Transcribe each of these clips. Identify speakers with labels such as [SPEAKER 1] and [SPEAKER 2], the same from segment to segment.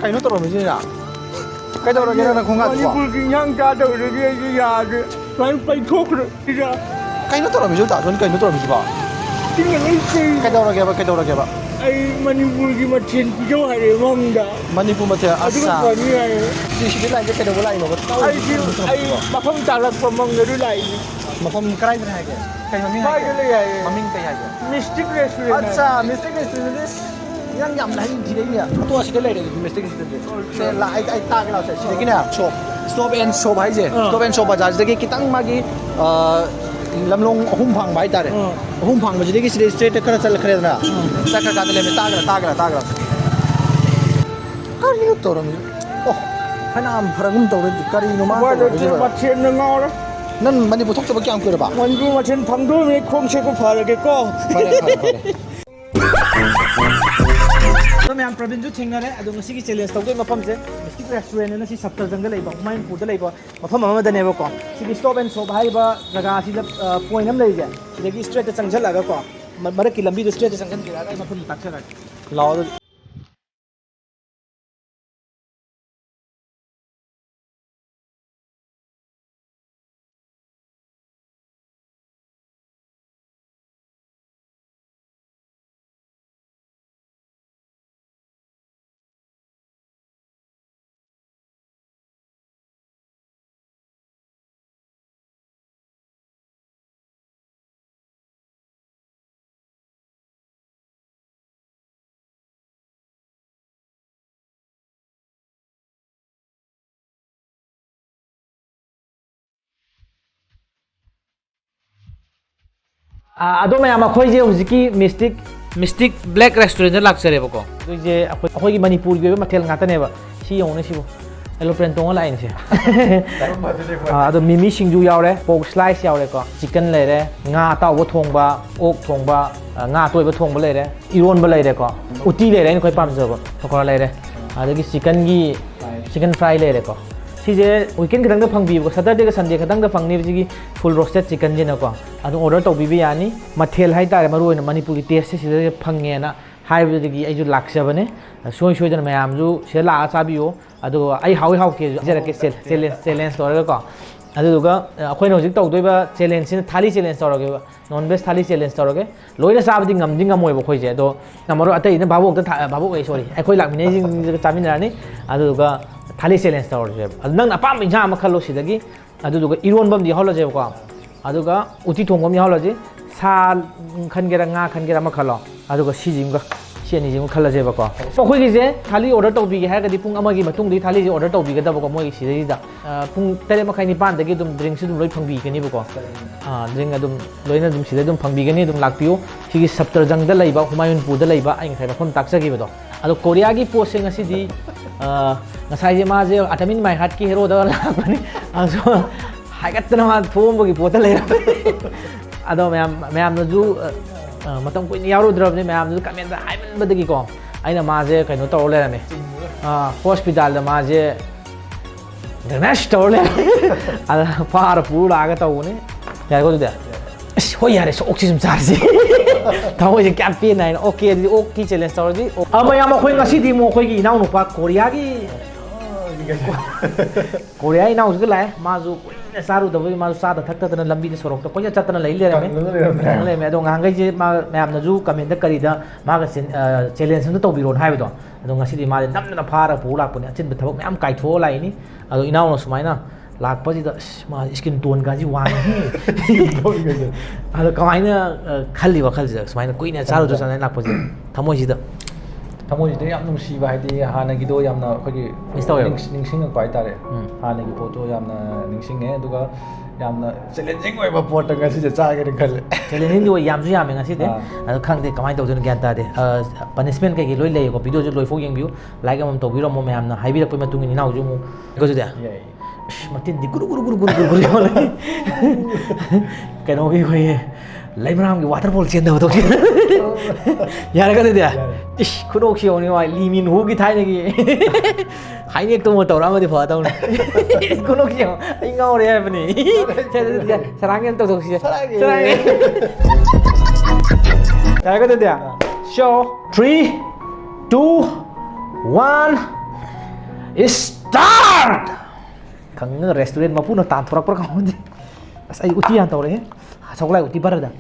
[SPEAKER 1] ꯀꯩꯅꯣ ꯇꯧꯔꯝꯃꯤꯁꯤꯅ ꯀꯩꯗꯧꯔꯒꯦ ꯅꯪ ꯈꯣꯡꯒꯥꯠꯄꯣ
[SPEAKER 2] ꯃꯅꯤꯄꯨꯔꯒꯤ ꯏꯟꯁꯥꯡ ꯆꯥꯗꯕꯗꯒꯤ ꯑꯩꯁꯦ ꯌꯥꯗ꯭ꯔꯦ ꯁꯨꯃꯥꯏꯅ ꯄꯩꯊꯣꯛꯈ꯭ꯔꯦ ꯁꯤꯗ
[SPEAKER 1] ꯀꯩꯅꯣ ꯇꯧꯔꯝꯃꯤꯁꯤ ꯗꯥꯖꯣꯟ ꯀꯩꯅꯣ ꯇꯧꯔꯝꯃꯤꯁꯤꯕꯣ ꯀꯩꯗꯧꯔꯒꯦꯕ
[SPEAKER 2] ꯑꯩ ꯃꯅꯤꯄꯨꯔꯒꯤ ꯃꯊꯦꯜ ꯄꯤꯖꯧ ꯍꯥꯏꯔꯦ ꯃꯪꯗ
[SPEAKER 1] ꯃꯅꯤꯄꯨꯔ ꯃꯊꯦꯜ
[SPEAKER 2] ꯑꯗꯨꯒ
[SPEAKER 1] ꯑꯁꯥ
[SPEAKER 2] ꯐꯅꯤ ꯍꯥꯏꯌꯦ
[SPEAKER 1] ꯁꯤꯗ ꯂꯥꯛꯏꯁꯦ ꯀꯩꯗꯧꯕ ꯂꯥꯛꯏꯅꯣꯕ
[SPEAKER 2] ꯑꯩ ꯃꯐꯝ ꯇꯥꯛꯂꯛꯄ ꯃꯪꯗꯁꯨ ꯂꯥꯛꯏꯅꯤ
[SPEAKER 1] ꯃꯐꯝ ꯀꯗꯥꯏꯗ ꯍꯥꯏꯒꯦ ꯀꯩ ꯃꯃꯤꯡ
[SPEAKER 2] ꯁ꯭ꯋꯥꯏꯗ
[SPEAKER 1] ꯍꯥꯏꯒꯦ
[SPEAKER 2] ꯂꯩ ꯍꯥꯏꯌꯦ
[SPEAKER 1] ꯃꯃꯤꯡ ꯀꯩ ꯍꯥꯏꯒꯦ
[SPEAKER 2] ꯃꯤꯁꯇꯤꯛ ꯔꯦꯁꯇꯨꯔꯦꯟ
[SPEAKER 1] ꯑꯠꯆꯥ ꯃꯤꯁꯇꯦꯛ ꯔꯦꯁꯇꯨꯔꯦꯟ ꯅꯪ ꯌꯥꯝ ꯍꯩ ꯊꯤꯔꯛꯏꯅꯦ ꯑꯇꯣ ꯑꯁꯤꯗ ꯂꯩꯔꯦ ꯃꯤꯁꯇꯦꯛ ꯔꯦꯁꯇꯨꯔꯦꯟ ꯑꯩ ꯇꯥꯒꯦ ꯂꯥꯛꯁꯦ ꯁꯤꯗꯒꯤꯅꯦ ꯁꯣꯞ ꯁ꯭ꯇꯣꯞ ꯑꯦꯟ ꯁꯣꯞ ꯍꯥꯏꯁꯦ ꯁ꯭ꯇꯣꯞ ꯑꯦꯟ ꯁꯣꯞ ꯕꯖꯥꯔꯁꯤꯗꯒꯤ ꯈꯤꯇꯪ ꯃꯥꯒꯤ ꯂꯝꯂꯣꯡ ꯑꯍꯨꯝ ꯐꯥꯡꯕ ꯍꯥꯏꯇꯥꯔꯦ ꯑꯍꯨꯝ ꯐꯥꯡꯕꯁꯤꯗꯒꯤ ꯁꯤꯗ ꯏꯁꯇ꯭ꯔꯦꯠꯇ ꯈꯔ ꯆꯠꯈ꯭ꯔꯦꯗꯅ ꯆꯠꯈ꯭ꯔꯀꯥꯟꯗ ꯂꯩꯔꯝꯃꯦ ꯇꯥꯒ꯭ꯔꯥ ꯀꯔꯤꯅꯣ ꯇꯧꯔꯝꯃꯤꯁꯦ ꯑꯣ ꯐꯅꯌꯥꯝ ꯐꯔꯒꯨꯝ ꯇꯧꯔꯦ ꯀꯔꯤꯅꯣ ꯃꯥ ꯇꯧꯔꯝꯃꯤꯁꯤꯕꯣ
[SPEAKER 2] ꯃꯊꯦꯜꯅ ꯉꯥꯎꯔꯦ
[SPEAKER 1] ꯅꯪ ꯃꯅꯤꯄꯨꯔ ꯊꯣꯛꯇꯕ ꯀꯌꯥꯝ ꯀꯨꯏꯔꯕ
[SPEAKER 2] ꯃꯅꯤꯄꯨꯔ ꯃꯊꯦꯜ ꯐꯪꯗꯣꯏꯅꯦ ꯈꯣꯡꯁꯦꯀꯣ ꯐꯔꯒꯦꯀꯣ
[SPEAKER 1] ꯐꯔꯦ ꯑꯗꯣ ꯃꯌꯥꯝ ꯄ꯭ꯔꯕꯤꯟꯁꯨ ꯊꯦꯡꯅꯔꯦ ꯑꯗꯣ ꯉꯁꯤꯒꯤ ꯆꯦꯂꯦꯟꯖ ꯇꯧꯗꯣꯏ ꯃꯐꯝꯁꯦ ꯃꯤꯁꯇꯤꯛ ꯔꯦꯁꯇꯨꯔꯦꯟ ꯑꯅ ꯁꯤ ꯁꯞꯇꯔꯖꯪꯗ ꯂꯩꯕ ꯍꯨꯃꯥꯌꯨꯟꯄꯨꯔꯗ ꯂꯩꯕ ꯃꯐꯝ ꯑꯃꯗꯅꯦꯕꯀꯣ ꯁꯤꯒꯤ ꯁ꯭ꯇꯣꯞ ꯑꯦꯟ ꯁꯣꯞ ꯍꯥꯏꯔꯤꯕ ꯖꯒꯥ ꯑꯁꯤꯗ ꯄꯣꯏꯟ ꯑꯃ ꯂꯩꯔꯤꯁꯦ ꯁꯤꯗꯒꯤ ꯏꯁꯇ꯭ꯔꯦꯠꯇ ꯆꯪꯁꯤꯜꯂꯒꯀꯣ ꯃꯔꯛꯀꯤ ꯂꯝꯕꯤꯗꯣ ꯏꯁꯇ꯭ꯔꯦꯠꯇ ꯆꯪꯁꯤꯟꯕꯤꯔꯛꯑꯒ ꯑꯩ ꯃꯐꯝꯗꯣ ꯇꯥꯛꯆꯔꯛꯒꯦ ꯂꯥꯛꯑꯣ ꯑꯗꯨꯗꯤ ꯑꯗꯣ ꯃꯌꯥꯝ ꯑꯩꯈꯣꯏꯁꯦ ꯍꯧꯖꯤꯛꯀꯤ ꯃꯤꯁꯇꯤꯛ ꯕ꯭ꯂꯦꯛ ꯔꯦꯁꯇꯨꯔꯦꯟꯗ ꯂꯥꯛꯆꯔꯦꯕꯀꯣ ꯑꯩꯈꯣꯏꯁꯦ ꯑꯩꯈꯣꯏꯒꯤ ꯃꯅꯤꯄꯨꯔꯒꯤ ꯑꯣꯏꯕ ꯃꯊꯦꯜ ꯉꯥꯛꯇꯅꯦꯕ ꯁꯤ ꯌꯦꯡꯉꯨꯅꯦ ꯁꯤꯕꯨ ꯑꯦꯂꯣꯄ꯭ꯂꯦꯟ ꯇꯣꯡꯉ ꯂꯥꯛꯏꯅꯦ ꯑꯗꯣ ꯃꯤꯃꯤ ꯁꯤꯡꯖꯨ ꯌꯥꯎꯔꯦ ꯄꯣꯛ ꯁ꯭ꯂꯥꯏꯁ ꯌꯥꯎꯔꯦꯀꯣ ꯆꯤꯀꯟ ꯂꯩꯔꯦ ꯉꯥ ꯑꯇꯥꯎꯕ ꯊꯣꯡꯕ ꯑꯣꯛ ꯊꯣꯡꯕ ꯉꯥ ꯑꯇꯣꯏꯕ ꯊꯣꯡꯕ ꯂꯩꯔꯦ ꯏꯔꯣꯟꯕ ꯂꯩꯔꯦꯀꯣ ꯎꯇꯤ ꯂꯩꯔꯦ ꯑꯩꯅ ꯈ꯭ꯋꯥꯏ ꯄꯥꯝꯖꯕ ꯄꯀꯣꯔꯥ ꯂꯩꯔꯦ ꯑꯗꯒꯤ ꯆꯤꯀꯟ ꯐ꯭ꯔꯥꯏ ꯂꯩꯔꯦꯀꯣ ꯁꯤꯁꯦ ꯋꯤꯀꯦꯟ ꯈꯤꯇꯪꯗ ꯐꯪꯕꯤꯕꯀꯣ ꯁꯇꯔꯗꯦꯒ ꯁꯟꯗꯦ ꯈꯤꯇꯪꯗ ꯐꯪꯅꯤꯕ ꯁꯤꯒꯤ ꯐꯨꯜ ꯔꯣꯁꯇꯦꯠ ꯆꯤꯀꯟꯁꯤꯅꯀꯣ ꯑꯗꯨꯝ ꯑꯣꯔꯗꯔ ꯇꯧꯕꯤꯕ ꯌꯥꯅꯤ ꯃꯊꯦꯜ ꯍꯥꯏꯇꯥꯔꯦ ꯃꯔꯨꯑꯣꯏꯅ ꯃꯅꯤꯄꯨꯔꯒꯤ ꯇꯦꯁꯁꯦ ꯁꯤꯗ ꯐꯪꯉꯦꯅ ꯍꯥꯏꯕꯗꯒꯤ ꯑꯩꯁꯨ ꯂꯥꯛꯆꯕꯅꯦ ꯁꯣꯏꯗꯅ ꯃꯌꯥꯝꯁꯨ ꯁꯤꯗ ꯂꯥꯛꯑ ꯆꯥꯕꯤꯌꯣ ꯑꯗꯨꯒ ꯑꯩ ꯍꯥꯎꯇꯦꯁꯨ ꯍꯥꯏꯖꯔꯛꯀꯦ ꯆꯦꯂꯦꯟꯖ ꯇꯧꯔꯒꯀꯣ ꯑꯗꯨꯗꯨꯒ ꯑꯩꯈꯣꯏꯅ ꯍꯧꯖꯤꯛ ꯇꯧꯗꯣꯏꯕ ꯆꯦꯂꯦꯟꯖꯁꯤꯅ ꯊꯥꯂꯤ ꯆꯦꯂꯦꯟꯖ ꯇꯧꯔꯒꯦꯕ ꯅꯣꯟ ꯚꯦꯖ ꯊꯥꯂꯤ ꯆꯦꯂꯦꯟꯖ ꯇꯧꯔꯒꯦ ꯂꯣꯏꯅ ꯆꯥꯕꯗꯤ ꯉꯝꯃꯣꯏꯕ ꯑꯩꯈꯣꯏꯁꯦ ꯑꯗꯣ ꯉꯝꯃꯔꯣꯏ ꯑꯇꯩꯅ ꯑꯩꯈꯣꯏ ꯂꯥꯛꯃꯤꯟꯅꯩꯁꯤꯡꯁꯤꯒ ꯆꯥꯃꯤꯟꯅꯔꯅꯤ ꯑꯗꯨꯗꯨꯒ ꯊꯥꯂꯤ ꯆꯦꯂꯦꯟꯖ ꯇꯧꯔꯁꯦꯕ ꯑꯗꯨ ꯅꯪꯅ ꯑꯄꯥꯝꯕ ꯏꯟꯁꯥꯡ ꯑꯃ ꯈꯜꯂꯣ ꯁꯤꯗꯒꯤ ꯑꯗꯨꯗꯨꯒ ꯏꯔꯣꯟꯕ ꯑꯃꯗꯤ ꯌꯥꯎꯍꯜꯂꯁꯦꯕꯀꯣ ꯑꯗꯨꯒ ꯎꯇꯤ ꯊꯣꯡꯕ ꯑꯃ ꯌꯥꯎꯍꯜꯂꯁꯤ ꯁꯥ ꯈꯟꯒꯦꯔꯥ ꯉꯥ ꯈꯟꯒꯦꯔꯥ ꯑꯃ ꯈꯜꯂꯣ ꯑꯗꯨꯒ ꯁꯤꯁꯤꯃꯒ ꯁꯤ ꯑꯅꯤꯁꯤꯃ ꯈꯜꯂꯁꯦꯕꯀꯣ ꯑꯩꯈꯣꯏꯒꯤꯁꯦ ꯊꯥꯂꯤ ꯑꯣꯔꯗꯔ ꯇꯧꯕꯤꯒꯦ ꯍꯥꯏꯔꯒꯗꯤ ꯄꯨꯡ ꯑꯃꯒꯤ ꯃꯇꯨꯡꯗꯒꯤ ꯊꯥꯂꯤꯁꯦ ꯑꯣꯔꯗꯔ ꯇꯧꯕꯤꯒꯗꯕꯀꯣ ꯃꯣꯏꯒꯤ ꯁꯤꯗꯩꯁꯤꯗ ꯄꯨꯡ 8:30 ꯑꯗꯨꯝ ꯗ꯭ꯔꯤꯡꯛꯁꯨ ꯑꯗꯨꯝ ꯂꯣꯏ ꯐꯪꯕꯤꯒꯅꯤꯕꯀோ ꯗ꯭ꯔꯤꯡꯛ ꯑꯗꯨꯝ ꯂꯣꯏꯅ ꯑꯗꯨꯝ ꯁꯤꯗ ꯑꯗꯨꯝ ꯐꯪꯕꯤꯒꯅꯤ ꯑꯗꯨꯝ ꯂꯥꯛꯄꯤꯌꯨ ꯁꯤꯒꯤ ꯁꯞꯇꯔꯖꯪꯗ ꯂꯩꯕ ꯍꯨꯃꯥꯌꯨꯟꯄꯨꯔꯗ ꯂꯩꯕ ꯑꯩ ꯉꯁꯥꯏ ꯃꯐꯝ ꯇꯥꯛꯆꯈꯤꯕꯗꯣ ꯑꯗꯣ ꯀꯣꯔꯤꯌꯥꯒꯤ ꯄꯣꯠꯁꯦ ꯉꯁꯤꯗꯤ ꯉꯁꯥꯏꯁꯦ ꯃꯥꯁꯦ ꯑꯇꯃꯤꯟ ꯃꯥꯏ ꯍꯥꯔꯠꯀꯤ ꯍꯦꯔꯣꯗ ꯂꯥꯛꯄꯅꯤ ꯑꯗꯣ ꯍꯥꯏꯒꯠꯇꯅ ꯃꯥ ꯊꯣꯛꯑꯝꯕꯒꯤ ꯄꯣꯠꯇ ꯂꯩꯔꯝꯃꯦ ꯑꯗꯣ ꯃꯌꯥꯝꯅꯁꯨ ꯃꯇꯝ ꯀꯨꯏꯅ ꯌꯥꯎꯔꯨꯗ꯭ꯔꯕꯅꯤ ꯃꯌꯥꯝꯅꯁꯨ ꯀꯃꯦꯟꯗ ꯍꯥꯏꯃꯟꯕꯗꯒꯤꯀꯣ ꯑꯩꯅ ꯃꯥꯁꯦ ꯀꯩꯅꯣ ꯇꯧꯔ ꯂꯩꯔꯝꯃꯦ ꯍꯣꯁꯄꯤꯇꯥꯜꯗ ꯃꯥꯁꯦ ꯗ꯭ꯔꯦꯅꯦꯖ ꯇꯧꯔ ꯂꯩꯔꯝꯃꯦ ꯑꯗ ꯐꯥꯔ ꯄꯨꯔ ꯂꯥꯛꯑꯒ ꯇꯧꯕꯅꯤ ꯌꯥꯔꯦꯀꯣ ꯑꯗꯨꯗꯤ ꯑꯁ ꯍꯣꯏ ꯌꯥꯔꯦ ꯑꯣꯛꯁꯤ ꯁꯨꯝ ꯆꯥꯔꯁꯤ ꯊꯃꯣꯏꯁꯦ ꯀꯌꯥꯝ ꯄꯦꯟꯅ ꯍꯥꯏꯅ ꯑꯣꯀꯦ ꯑꯗꯨꯗꯤ ꯑꯣꯛꯀꯤ ꯆꯦꯂꯦꯟꯖ ꯇꯧꯔꯗꯤ ꯃꯌꯥꯝ ꯑꯩꯈꯣꯏ ꯉꯁꯤꯗꯤ ꯑꯃꯨꯛ ꯑꯩꯈꯣꯏꯒꯤ ꯏꯅꯥꯎꯅꯨꯄꯥ ꯀꯣꯔꯤꯌꯥꯒꯤ ꯏꯅꯥꯎꯁꯤꯒ ꯂꯥꯛꯑꯦ ꯃꯥꯁꯨ ꯀꯨꯏꯅ ꯆꯥꯔꯨꯗꯕꯒꯤ ꯃꯥꯁꯨ ꯆꯥꯗ ꯊꯛꯇꯗꯅ ꯂꯝꯕꯤꯗ ꯁꯣꯔꯣꯛꯇ ꯀꯣꯏꯆꯠ ꯆꯠꯇꯅ ꯂꯩꯔꯝꯃꯦ ꯑꯗꯣ ꯉꯍꯥꯟꯈꯩꯁꯦ ꯃꯌꯥꯝꯅꯁꯨ ꯀꯃꯦꯟꯗ ꯀꯔꯤꯗ ꯃꯥꯒ ꯆꯦꯂꯦꯟꯖ ꯑꯃꯇ ꯇꯧꯕꯤꯔꯣꯅ ꯍꯥꯏꯕꯗꯣ ꯑꯗꯣ ꯉꯁꯤꯗꯤ ꯃꯥꯁꯦ ꯅꯝꯗꯅ ꯐꯥꯔ ꯄꯨꯔ ꯂꯥꯛꯄꯅꯦ ꯑꯆꯤꯟꯕ ꯊꯕꯛ ꯃꯌꯥꯝ ꯀꯥꯏꯊꯣꯛꯑ ꯂꯥꯛꯏꯅꯤ ꯑꯗꯣ ꯏꯅꯥꯎꯅ ꯁꯨꯃꯥꯏꯅ ꯂꯥꯛꯄꯁꯤꯗ ꯃꯥꯁꯦ ꯏꯁꯀꯤꯟ ꯇꯣꯟꯒꯁꯤ ꯋꯥꯡꯉꯤ ꯑꯗꯣ ꯀꯃꯥꯏꯅ ꯈꯜꯂꯤ ꯋꯥꯈꯜꯁꯤꯗ ꯁꯨꯃꯥꯏꯅ ꯀꯨꯏꯅ ꯆꯥꯔꯨꯗ꯭ꯔ ꯆꯥꯅ ꯂꯥꯛꯄꯁꯦ ꯊꯃꯣꯏꯁꯤꯗ
[SPEAKER 3] ꯌꯥꯝ ꯅꯨꯡꯁꯤꯕ ꯍꯥꯏꯗꯤ ꯍꯥꯟꯅꯒꯤꯗꯣ ꯌꯥꯝꯅ ꯑꯩꯈꯣꯏꯒꯤ ꯅꯤꯡꯁꯤꯡꯉꯛꯄ ꯍꯥꯏꯇꯥꯔꯦ ꯍꯥꯟꯅꯒꯤ ꯄꯣꯠꯇꯣ ꯌꯥꯝꯅ ꯅꯤꯡꯁꯤꯡꯉꯦ ꯑꯗꯨꯒ ꯌꯥꯝꯅ ꯆꯦꯂꯦꯟꯖꯤꯡ ꯑꯣꯏꯕ ꯄꯣꯠꯇ ꯉꯁꯤꯁꯦ ꯆꯥꯒꯦꯅ ꯈꯜꯂꯦ
[SPEAKER 1] ꯆꯦꯂꯦꯟꯖꯤꯡꯗꯤ ꯑꯣꯏ ꯌꯥꯝꯁꯨ ꯌꯥꯝꯃꯦ ꯉꯁꯤꯗꯤ ꯑꯗꯣ ꯈꯪꯗꯦ ꯀꯃꯥꯏꯅ ꯇꯧꯗꯣꯏꯅꯣ ꯒ꯭ꯌꯥꯟ ꯇꯥꯗꯦ ꯄꯅꯤꯁꯃꯦꯟ ꯀꯩꯀꯩ ꯂꯣꯏ ꯂꯩꯌꯦꯀꯣ ꯚꯤꯗꯤꯑꯣꯁꯨ ꯂꯣꯏꯐꯥꯎ ꯌꯦꯡꯕꯤꯌꯨ ꯂꯥꯏꯛ ꯑꯃꯃꯝ ꯇꯧꯕꯤꯔꯝꯃꯣ ꯃꯌꯥꯝꯅ ꯍꯥꯏꯕꯤꯔꯛꯄꯒꯤ ꯃꯇꯨꯡ ꯏꯟꯅ ꯏꯅꯥꯎꯁꯨ ꯑꯃꯨꯛ ꯑꯗꯨꯗꯤ ꯃꯇꯤꯟꯗꯤ ꯒꯨꯔꯨ ꯀꯩꯅꯣꯒꯤ ꯑꯩꯈꯣꯏꯒꯤ ꯂꯩꯃꯔꯥꯝꯒꯤ ꯋꯥꯇꯔꯐꯣꯜ ꯆꯦꯟꯗꯕ ꯇꯧꯁꯤ ꯌꯥꯔꯦꯀꯣ ꯑꯗꯨꯗꯤ ꯏꯁ ꯈꯨꯗꯣꯛꯁꯤ ꯌꯦꯡꯉꯨꯅꯤ ꯋꯥꯏ ꯂꯤꯃꯤꯟ ꯍꯨꯒꯤ ꯊꯥꯏꯅꯒꯤ ꯍꯥꯏꯅꯦꯛꯇꯧꯕ ꯇꯧꯔꯛꯑꯃꯗꯤ ꯐꯗꯧꯅꯤ ꯈꯨꯗꯣꯛꯁꯤ ꯌꯦꯡꯉꯣ ꯑꯩ ꯉꯥꯎꯔꯦ ꯍꯥꯏꯕꯅꯤ ꯁꯔꯥꯡꯒꯤ ꯑꯃ ꯇꯧꯊꯣꯛꯁꯤ ꯌꯥꯔꯦꯀꯣ ꯑꯗꯨꯗꯤ ꯁꯣ 3 2 1 ꯏꯁꯇꯥꯔꯠ ꯈꯪꯉꯒ ꯔꯦꯁꯇꯨꯔꯦꯟ ꯃꯄꯨꯅ ꯇꯥꯟꯊꯣꯔꯛꯄ꯭ꯔꯥ ꯈꯪꯗꯦ ꯑꯁ ꯑꯩ ꯎꯇꯤ ꯌꯥꯝ ꯇꯧꯔꯦꯍꯦ ꯁꯧꯒ꯭ꯂꯥꯏ ꯎꯇꯤ ꯕꯔꯗ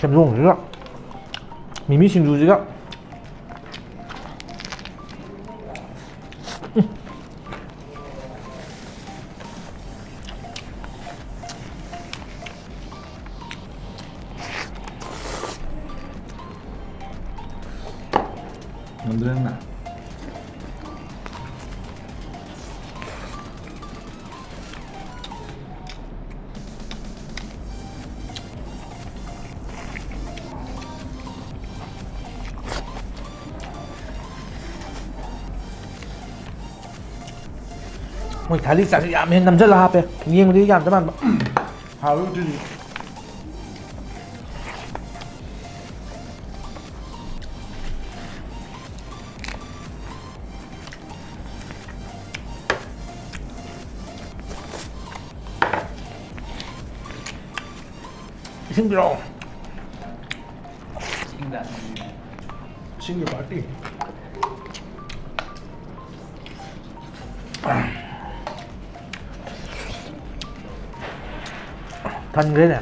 [SPEAKER 1] ꯁꯦꯝꯗꯣꯡꯁꯤꯒ ꯃꯤꯃꯤ ꯁꯤꯡꯖꯨꯁꯤꯒ
[SPEAKER 3] 만들었나?
[SPEAKER 1] ꯃꯣꯏ ꯊꯥꯂꯤ ꯆꯥꯛꯁꯤ ꯌꯥꯝ ꯍꯦꯟꯅ ꯅꯝꯁꯤꯜꯂ ꯍꯥꯞꯄꯦ ꯌꯦꯡꯕꯗꯤ ꯌꯥꯝꯗ ꯃꯥꯟꯕ
[SPEAKER 3] 하루도
[SPEAKER 1] 힘들어
[SPEAKER 3] 신규 파티.
[SPEAKER 1] 단계네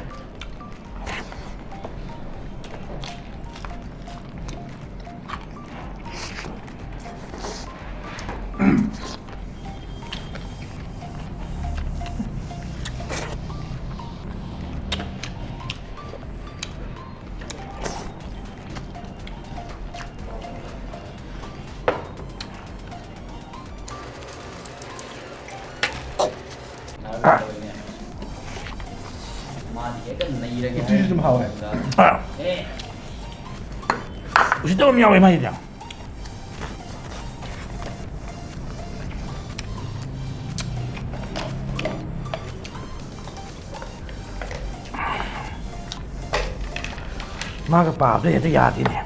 [SPEAKER 3] 우티도 좀 하와요.
[SPEAKER 1] 우시도 야왜 말이냐 마가 밥도 해도 야디네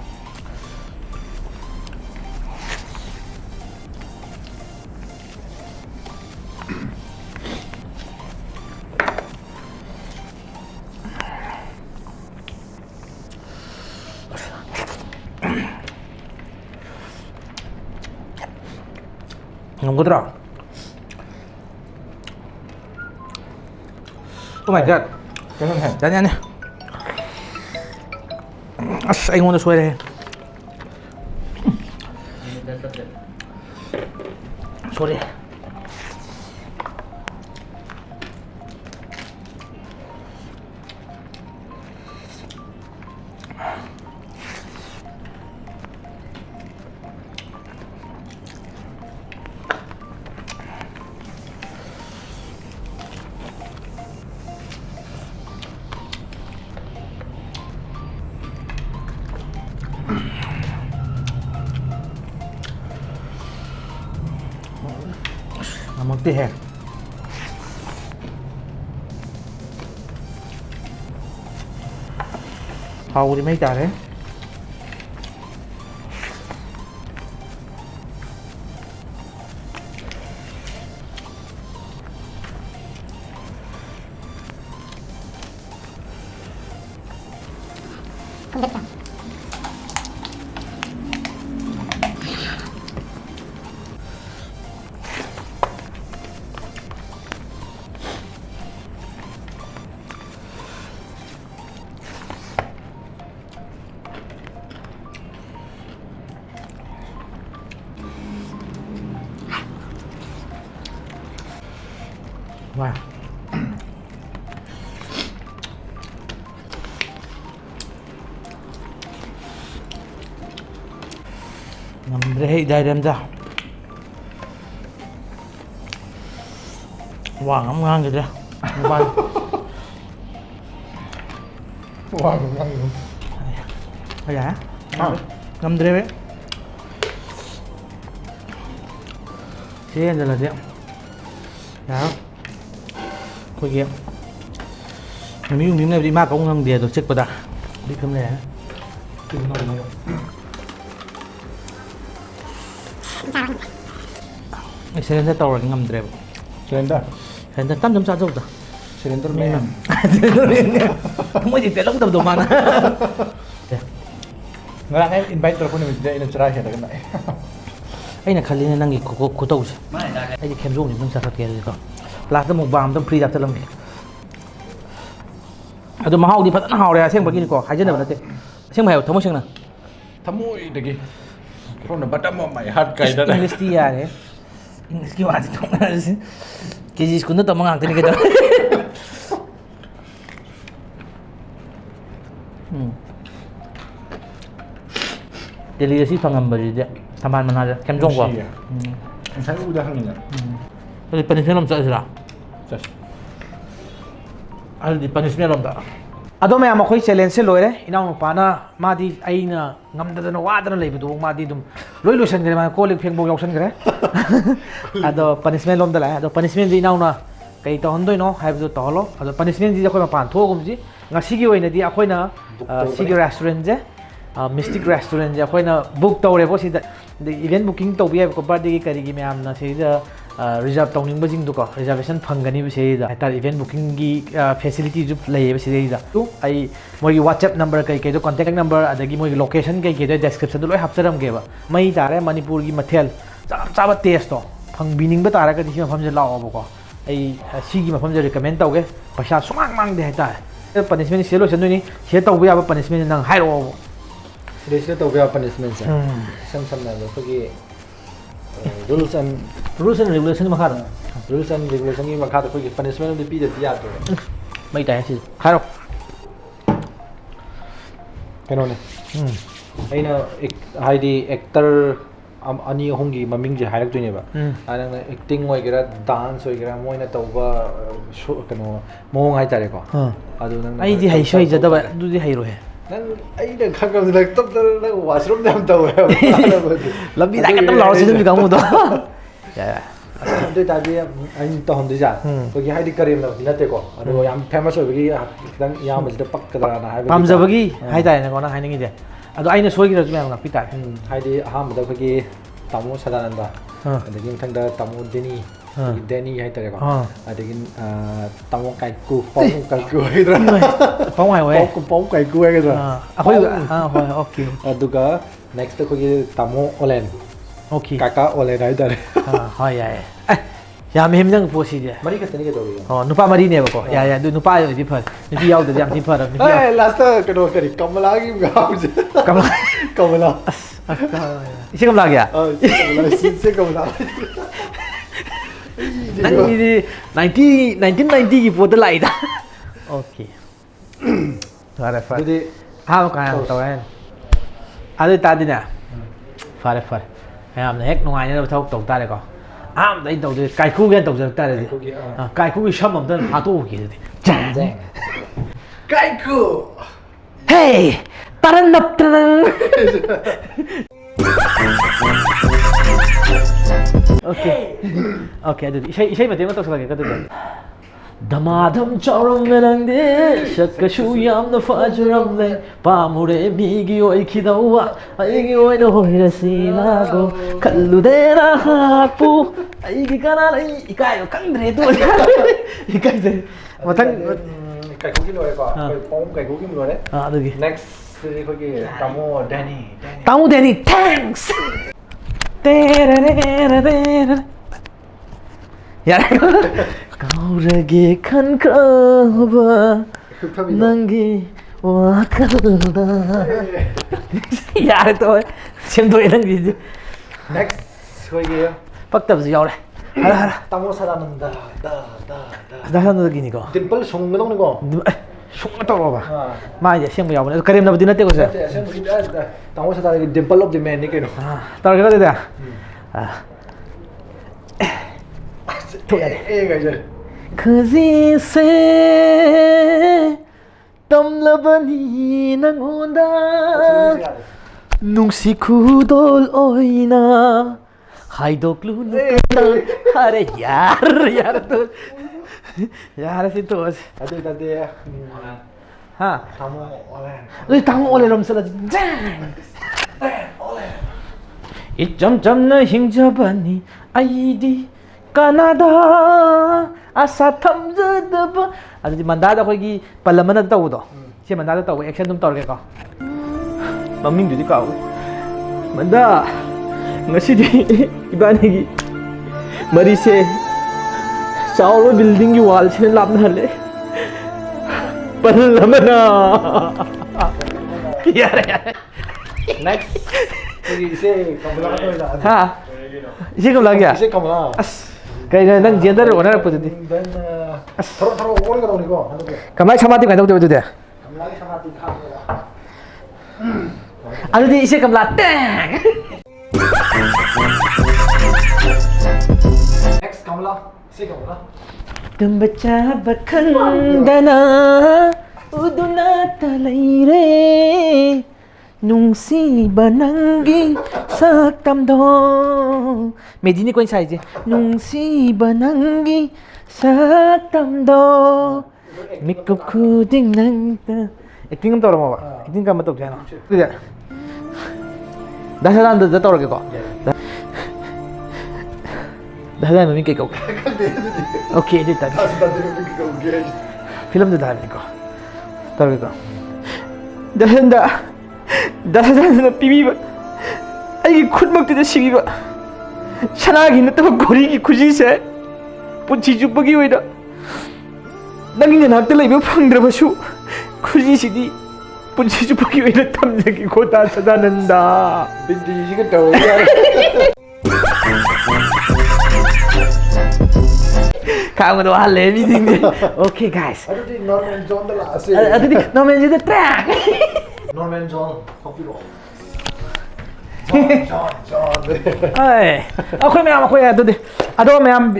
[SPEAKER 1] ngon quá rồi. Oh my god. Dạ nha nha. Anh ngon xuôi đây. Xuôi đi. Một tí hẹp hầu thì mấy trà đấy wow. Ngâm đây đem ra. Wow, ngắm ngon kìa. Bay.
[SPEAKER 3] 와, 건강이요.
[SPEAKER 1] Hay giá. Ngâm đây đấy. Thế giờ là gì ạ? Đó. Khôi kiếm. Mình miếng này đi mà cũng ngâm đìa rồi check vào đã. Đi cơm này. Cơm ngon này. Cái xe tàu là ngâm đẹp.
[SPEAKER 3] 시린더.
[SPEAKER 1] Hiện tại 8.4 rồi.
[SPEAKER 3] 시린더맨.
[SPEAKER 1] ꯃꯣꯏꯗꯤ ꯄꯦꯜꯂꯛꯇꯕꯗꯣ ꯃꯥꯅ
[SPEAKER 3] ngarang ay invite taro ko ni Midya ina chara siya dagan na
[SPEAKER 1] ꯑꯩꯅ ꯈꯜꯂꯤꯅꯦ ꯅꯪꯒꯤ ꯈꯨꯇꯧꯁꯦ ꯑꯩꯗꯤ ꯈꯦꯝꯖꯣꯡꯅꯤ ꯅꯪ ꯆꯠꯊꯠꯀꯦ ꯑꯗꯨꯗꯤꯀꯣ last ꯑꯃꯨꯛ balm ꯑꯝꯇꯪ ꯐ꯭ꯔꯤꯗ ꯍꯥꯞꯆꯜꯂꯝꯒꯦ ꯑꯗꯣ ꯃꯍꯥꯎꯗꯤ ꯐꯖꯅ ꯍꯥꯎꯔꯦ ꯑꯁꯦꯡꯕꯒꯤꯅꯤꯀꯣ ꯍꯥꯏꯖꯅꯕ ꯅꯠꯇꯦ ꯑꯁꯦꯡꯕ ꯍꯥꯏꯌꯣ ꯊꯃꯣꯏ ꯁꯦꯡꯅ
[SPEAKER 3] thamoidagi from the bottom of my heart kai da
[SPEAKER 1] ꯏꯪꯂꯤꯁꯇꯤ ꯌꯥꯔꯦ ꯏꯪꯂꯤꯁꯀꯤ ꯋꯥꯗꯤ ꯊꯣꯛꯅꯔꯁꯤ ꯀꯦꯖꯤ ꯁ꯭ꯀꯨꯜꯗ ꯇꯝꯕ ꯉꯥꯛꯇꯅꯤ ꯀꯩꯗꯧ ꯗꯦꯜꯂꯤꯗ ꯁꯤ ꯐꯪꯉꯝꯕꯁꯤꯗꯤ ꯊꯝꯕꯥꯜ ꯃꯅꯥꯁꯦ ꯈꯦꯝꯖꯣꯡꯀꯣ
[SPEAKER 3] sai udah hangina
[SPEAKER 1] ꯑꯗꯨꯗꯤ ꯄꯅꯤꯁꯃꯦꯟ ꯂꯣꯝ ꯆꯠꯂꯁꯤꯔꯥ
[SPEAKER 3] just
[SPEAKER 1] ꯑꯗꯨꯗꯤ ꯄꯅꯤꯁꯃꯦꯟ ꯂꯣꯝꯗ ꯑꯗꯣ ꯃꯌꯥꯝ ꯑꯩꯈꯣꯏ ꯆꯦꯂꯦꯟꯖꯁꯦ ꯂꯣꯏꯔꯦ ꯏꯅꯥꯎꯅꯨꯄꯥꯅ ꯃꯥꯗꯤ ꯑꯩꯅ ꯉꯝꯗꯗꯅ ꯋꯥꯗꯅ ꯂꯩꯕꯗꯨ ꯃꯥꯗꯤ ꯑꯗꯨꯝ ꯂꯣꯏ ꯂꯣꯏꯁꯤꯟꯈ꯭ꯔꯦ ꯃꯥ ꯀꯣꯜ ꯂꯤꯛ ꯐꯦꯡꯕꯧ ꯌꯥꯎꯁꯟꯈ꯭ꯔꯦ ꯑꯗꯣ ꯄꯅꯤꯁꯃꯦꯟ ꯂꯣꯝꯗ ꯂꯥꯛꯑꯦ ꯑꯗꯣ ꯄꯅꯤꯁꯃꯦꯟꯁꯤ ꯏꯅꯥꯎꯅ ꯀꯩ ꯇꯧꯍꯟꯗꯣꯏꯅꯣ ꯍꯥꯏꯕꯗꯨ ꯇꯧꯍꯜꯂꯣ ꯑꯗꯣ ꯄꯅꯤꯁꯃꯦꯟꯁꯤꯗꯤ ꯑꯩꯈꯣꯏ ꯃꯄꯥꯟ ꯊꯣꯛꯑꯒꯨꯝꯁꯤ ꯉꯁꯤꯒꯤ ꯑꯣꯏꯅꯗꯤ ꯑꯩꯈꯣꯏꯅ ꯁꯤꯒꯤ ꯔꯦꯁꯇꯨꯔꯦꯟꯁꯦ ꯃꯤꯁꯇꯤꯛ ꯔꯦꯁꯇꯨꯔꯦꯟꯁꯦ ꯑꯩꯈꯣꯏꯅ ꯕꯨꯛ ꯇꯧꯔꯦꯕꯣ ꯁꯤꯗ ꯏꯚꯦꯟ ꯕꯨꯛꯀꯤꯡ ꯇꯧꯕ ꯌꯥꯏꯕꯀꯣ ꯕꯥꯔꯗꯦꯒꯤ ꯀꯔꯤꯒꯤ ꯃꯌꯥꯝꯅ ꯁꯤꯗ ꯔꯤꯖꯥꯔቭ ꯇꯧꯅꯤꯡꯕꯁꯤꯡꯗꯨꯀꯣ ꯔꯤꯖꯥꯔቬꯁꯟ ꯐꯪꯒꯅꯤꯕ ꯁꯤꯗꯩꯗ ꯍꯥꯏꯇꯥꯔꯦ ꯏꯚꯦꯟ ꯕꯨꯛꯀꯤꯡꯒꯤ ꯐꯦꯁꯤꯂꯤꯇꯤꯁꯨ ꯂꯩꯌꯦꯕ ꯁꯤꯗꯩꯗ ꯑꯩ ꯃꯣꯏꯒꯤ ꯋꯥꯆꯦꯞ ꯅꯝꯕꯔ ꯀꯩꯀꯩꯗꯣ ꯀꯣꯟꯇꯦꯛ ꯅꯝꯕꯔ ꯑꯗꯒꯤ ꯃꯣꯏꯒꯤ ꯂꯣꯀꯦꯁꯟ ꯀꯩꯀꯩꯗꯣ ꯗꯦꯁꯀ꯭ꯔꯤꯞꯁꯟꯗꯣ ꯂꯣꯏ ꯍꯥꯞꯆꯔꯝꯒꯦꯕ ꯃꯩ ꯇꯥꯔꯦ ꯃꯅꯤꯄꯨꯔꯒꯤ ꯃꯊꯦꯜ ꯆꯞ ꯆꯥꯕ ꯇꯦꯁꯇꯣ ꯐꯪꯕꯤꯅꯤꯡꯕ ꯇꯥꯔꯒꯗꯤ ꯁꯤ ꯃꯐꯝꯁꯦ ꯂꯥꯛꯑꯣꯕꯀꯣ ꯑꯩ ꯁꯤꯒꯤ ꯃꯐꯝꯁꯦ ꯔꯤꯀꯃꯦꯟ ꯇꯧꯒꯦ ꯄꯩꯁꯥ ꯁꯨꯡꯃꯥꯡ ꯃꯥꯡꯗꯦ ꯍꯥꯏꯇꯥꯔꯦ ꯄꯅꯤꯁꯃꯦꯟ ꯁꯤꯗ ꯂꯣꯏꯁꯤꯟꯗꯣꯏꯅꯤ ꯁꯤꯗ ꯇꯧꯕ ꯌꯥꯕ ꯄꯅꯤꯁꯃꯦꯟ ꯅꯪ ꯍꯥꯏꯔꯛꯑꯣꯕ
[SPEAKER 3] sida tawba ya punishment sa sam na lo pagi rules and
[SPEAKER 1] regulation ꯃꯈꯥꯗ
[SPEAKER 3] gi makha da pagi punishment de pi de ya to
[SPEAKER 1] ꯃꯩ ꯇꯥꯏ ꯁꯤ ꯍꯥꯏꯔꯣ
[SPEAKER 3] kano ne aina haidi actor ani ahumgi maming je hairaktoine ba ana acting oigera dance oigera moina tawba kano mong hai tare ko adu nang
[SPEAKER 1] ai di hai shoi jadaba du di hai ro he
[SPEAKER 3] nang ai da khagam da top da washroom dam taw
[SPEAKER 1] lambi da ka tam law sin mi gamu do ya
[SPEAKER 3] ade ta bi ai to hom de ja ko gi haidi karim na nate ko adu yam famous oigi dang yam da pak ka na hai
[SPEAKER 1] pam jabagi hai tare na ko na hai ningi de ado aina soigira ju mayam ngapi tare
[SPEAKER 3] haidi aham da ko tamu sadananda adagi thang da tamu deni hai tare ko adagi tamu kai ku hidra
[SPEAKER 1] pong hai we
[SPEAKER 3] pong kai ku hidra
[SPEAKER 1] ahoi hoi okay
[SPEAKER 3] aduga next ko tamu olen
[SPEAKER 1] okay
[SPEAKER 3] kaka olen hai tare
[SPEAKER 1] hoi ya ya me him jang po si de
[SPEAKER 3] mari ka tani ke do
[SPEAKER 1] oh nupa mari ne ba ko ya ya du nupa yo di phar nupi yaw de yam di phar
[SPEAKER 3] eh last ka do kari kamala gi gaw kamala
[SPEAKER 1] isi kam lag ya
[SPEAKER 3] se kamala
[SPEAKER 1] nang ni 1990 ki po da lai da okay fare fare
[SPEAKER 3] dudi
[SPEAKER 1] ha ka ya to en adu ta di na fare fare ayam na hek nungai na thau tau ta le ko am dai tau de kai khu gen tau ja ta le kai khu ki sham am da ha to ki de jang
[SPEAKER 3] kai ku
[SPEAKER 1] hey taran nap taran okay okay adu isai mate ma to sa ka du Damadam chauram melangde shakka shu yam na fajaram le pamure migi oi kidawa aigi oi no hirasina go kallu de na hapu aigi kana lai ikayo kandre to ikai de mathang
[SPEAKER 3] kai ku ki lore ko pom kai ku ki lore
[SPEAKER 1] adugi
[SPEAKER 3] next ko ki tamu
[SPEAKER 1] Danny thanks यार 가오르게 칸 크바 난기 와카다 यार तो SIM तो इधर भी
[SPEAKER 3] next ko ki
[SPEAKER 1] पक्का बस यार हरा हरा
[SPEAKER 3] tamu sadananda
[SPEAKER 1] दादा तो किनी को
[SPEAKER 3] dimple song ngong ko
[SPEAKER 1] सुन तो बाबा मा ये सिम याव ने करीम नबदी नते को से
[SPEAKER 3] tamu sadana dimple of the man ni ke no
[SPEAKER 1] तार के दे Kazi se tamlabani nangonda nungsi kudol oina haidoklu nukata hare yar to yar si to
[SPEAKER 3] adu tade
[SPEAKER 1] ha
[SPEAKER 3] tamu olen
[SPEAKER 1] oi tamu olen rom sala jang olen 이점점 나 힘잡아니 아이디 까나다 ꯑꯁꯥ ꯊꯝꯖꯗꯕ ꯑꯗꯨꯗꯤ ꯃꯟꯗꯥꯗ ꯑꯩꯈꯣꯏꯒꯤ ꯄꯜ ꯑꯃꯅ ꯇꯧꯕꯗꯣ ꯁꯤ ꯃꯟꯗꯥꯗ ꯇꯧꯕ action ꯑꯗꯨꯝ ꯇꯧꯔꯒꯦꯀꯣ ꯃꯃꯤꯡꯗꯨꯗꯤ ꯀꯥꯎꯋꯦ ꯃꯟꯗꯥ ꯉꯁꯤꯗꯤ ꯏꯕꯥꯅꯤꯒꯤ ꯃꯔꯤꯁꯦ ꯆꯥꯎꯔꯕ ꯕꯤꯜꯗꯤꯡꯒꯤ ꯋꯥꯜꯁꯤꯅ ꯂꯥꯞꯅꯍꯜꯂꯦ ꯄꯜ ꯑꯃꯅ ꯌꯥꯔꯦ ꯌꯥꯔꯦ
[SPEAKER 3] Next. 이제 kamala ka na.
[SPEAKER 1] ꯍꯥ ꯏꯆꯦ ꯀꯃꯂꯥꯒꯤ
[SPEAKER 3] 이제 kamala.
[SPEAKER 1] ꯑꯁ ꯀꯩꯅꯣ ꯅꯪ ꯖꯦꯟꯗꯔ ꯑꯣꯅꯔꯛꯄꯗꯨꯗꯤ
[SPEAKER 3] Then tharo 오래 가다 오니까 하는 거.
[SPEAKER 1] ꯀꯃꯥꯏ ꯁꯃꯥꯙꯤ ꯀꯃꯥꯏꯅ ꯇꯧꯗꯣꯏꯕ ꯑꯗꯨꯗꯤ
[SPEAKER 3] kamala samati kha.
[SPEAKER 1] ꯑꯗꯨꯗꯤ ꯏꯆꯦ ꯀꯃꯂꯥ ꯇꯦꯡ
[SPEAKER 3] Next kamala. 이제 kamala.
[SPEAKER 1] ꯇꯨꯝꯕ ꯆꯥꯕ ꯈꯪꯗꯅ 우두나타 ꯂꯩꯔꯦ ꯅꯨꯡꯁꯤꯕ ꯅꯪꯒꯤ ꯁꯛꯇꯝꯗꯣ ꯃꯦꯗꯤꯅꯤ ꯀꯣꯏꯅ ꯁꯥꯏꯁꯦ ꯅꯨꯡꯁꯤꯕ ꯅꯪꯒꯤ ꯁꯛꯇꯝꯗꯣ ꯃꯤꯀꯨꯞ ꯈꯨꯗꯤꯡ ꯅꯪꯇ ꯑꯦꯛꯇꯤꯡ ꯑꯃ ꯇꯧꯔꯝꯃꯣꯕ ꯑꯦꯛꯇꯤꯡ ꯀꯔꯝꯕ ꯇꯧꯁꯦ ꯍꯥꯏꯅꯣ ꯑꯗꯨꯗꯤ ꯗꯥꯁꯥꯗꯥꯟꯗ ꯇꯧꯔꯒꯦꯀꯣ ꯗꯥꯁꯥꯗꯥꯟ ꯃꯃꯤꯡ ꯀꯩ ꯀꯧꯒꯦ 오케이 일단 필름도 다르니까 다르니까 나한다 비비바 아이 콧먹대도 시비바 샤나기는 또 고리기 구지세 본지죽박이 왜다 나기는 학들라 이거 펑들어봐쇼 구지시디 본지죽박이 왜다 탐색이 고다 사다는다
[SPEAKER 3] 근데 이게 또
[SPEAKER 1] 강으로 할래 미팅데 오케이 가이스
[SPEAKER 3] 아저씨 Norman John 다 라세.
[SPEAKER 1] 아들이 너무 이제 트랙
[SPEAKER 3] Norman John 커피로. John.
[SPEAKER 1] Ay, okay ma'am, okay adode. Ado ma'am,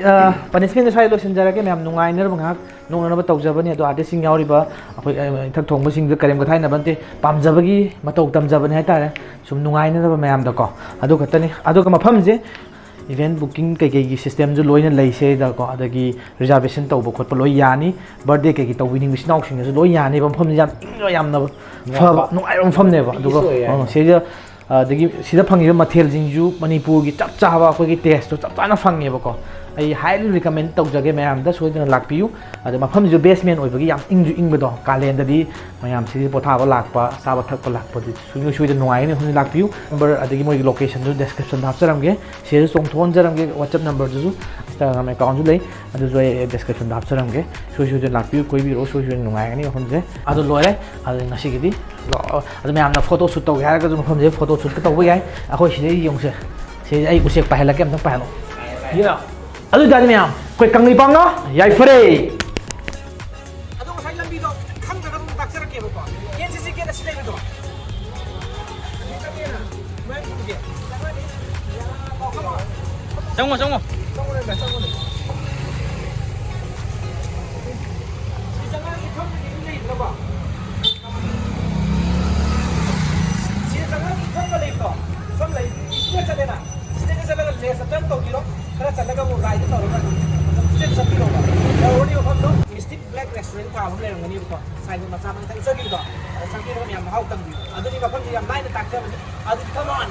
[SPEAKER 1] punishment sa ilo sinjarage ma'am nungai ner bang nung ano ba tawjabani ado ate sing yauri ba akoy thak thongba sing da karem ka thai na bante pamjabagi matau tamjabani hai tare sum nungai ner ba ma'am da ko ado katani ado ka mafam je event booking kai kai system ju loina leise da ko adagi reservation tawba khotpa loi yani birthday kai ki tawini misnaw sing ju loi yani bam pham jam yam na fa nungai bam pham ne ba ado ko se ja adagi sida phangiba mathel jingju manipur gi chap chaba ko gi taste to chap chana phangeba ko ai highly recommend tawjage mayam da soidana lakpiu ade mafam ju basement oibagi yam ingju ingbedo kalenda di mayam si pothaba lakpa saba thakpa lakpa di suiu suida nuai ne huni lakpiu number adagi moi location ju description da hapcharam ge share song thon jaram ge whatsapp number ju instagram account ju lei adu jo description da hapcharam ge suiu ju lakpiu koi bi ro suiu nuai ni honje adu loire adu ngasi gi di adu mayam na photo shoot tawge har ga ju mafam je photo shoot ka tawba yai akoi sidai yongse se ai usek pahela kem tang pahelo you aduh dari ma'am, kue kang ipang no, yai free.
[SPEAKER 4] Aduh, saya lambi do, kang jaga rum tak cerak ya bapak. Yang sisi kita sila itu. Jangan. Karena चलेगा वो ride तो होगा step सब भी होगा और वो नहीं होगा तो मिस्टिक ब्लैक रेस्टोरेंट का हमने रंगनी होगा साइड में मचा बंद था इसे भी तो सब भी हम हाउ तंग भी अदुनी बापन जी हम नाइन तक थे अदु कम ऑन